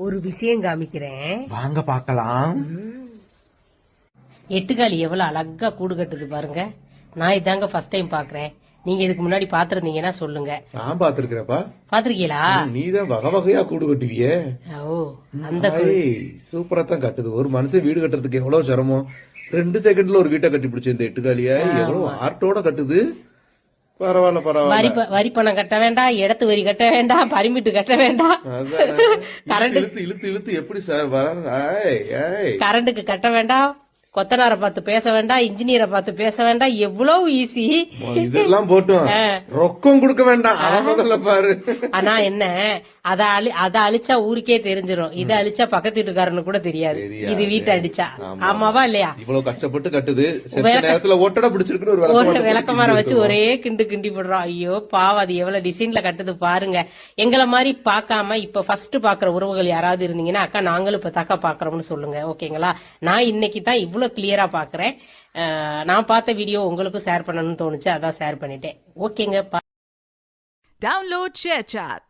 ஒரு விஷயம் காமிக்கிறேன், வாங்க பாக்கலாம். எட்டுக்காலி எவ்வளவு அழகா கூடு கட்டுது பாருங்க. நான் இதாங்க ஃபர்ஸ்ட் டைம் பாக்குறேன். நீங்க இதுக்கு முன்னாடி பாத்துருந்தீங்கன்னா சொல்லுங்க. நான் பாத்துருக்கிறப்பா. பாத்திருக்கீங்களா? நீதான் வகை வகையா கூடு கட்டுவியே. ஓ, அந்த சூப்பரா தான் கட்டுது. ஒரு மனுஷன் வீடு கட்டுறதுக்கு எவ்வளவு சிரமம். 2 செகண்ட்ல ஒரு வீட்டை கட்டி பிடிச்ச இந்த எட்டுக்காலியா எவ்வளவு ஆர்ட்டோட கட்டுது. பரவாயில்ல பரவாயில்ல. வரி பணம் கட்ட வேண்டாம், இடத்து வரி கட்ட வேண்டாம், பரிமிட்டு கட்ட வேண்டாம், கரண்ட் இழுத்து இழுத்து இழுத்து எப்படி சார் வர கரண்ட்டுக்கு கட்ட வேண்டாம், கொத்தனாரை பார்த்து பேச வேண்டாம், இன்ஜினியரை பார்த்து பேச வேண்டாம். எவ்வளவு ஈஸி. இதெல்லாம் போட்டோம் ரொக்கம் கொடுக்க வேண்டாம். முதல்ல பாரு. ஆனா என்ன, அத அழிச்சா ஊருக்கே தெரிஞ்சிடும், இத அழிச்சா பக்கத்து வீட்டுக்காரனு கூட தெரியாது இது வீட்டை அடிச்சா. ஆமாவா இல்லையா? இவ்வளவு கஷ்டப்பட்டு கட்டுது, நேரத்துல ஓட்டடா பிடிச்சிருக்கு ஒரு விளக்கமார வச்சு ஒரே கிண்டு கிண்டி போடுறோம். ஐயோ பாவம், அது எவ்வளவு டிசைன்ல கட்டுது பாருங்க. எங்களை மாதிரி பாக்காம இப்ப ஃபர்ஸ்ட் பாக்குற உறவுகள் யாராவது இருந்தீங்கன்னா, அக்கா நாங்களும் இப்ப தாக்கா பாக்குறோம்னு சொல்லுங்க. ஓகேங்களா? நான் இன்னைக்கு தான் இவ்வளவு கிளியரா பாக்குறேன். நான் பார்த்த வீடியோ உங்களுக்கும் ஷேர் பண்ணணும்னு தோணுச்சு, அதான் ஷேர் பண்ணிட்டேன். ஓகேங்க. Download ShareChat.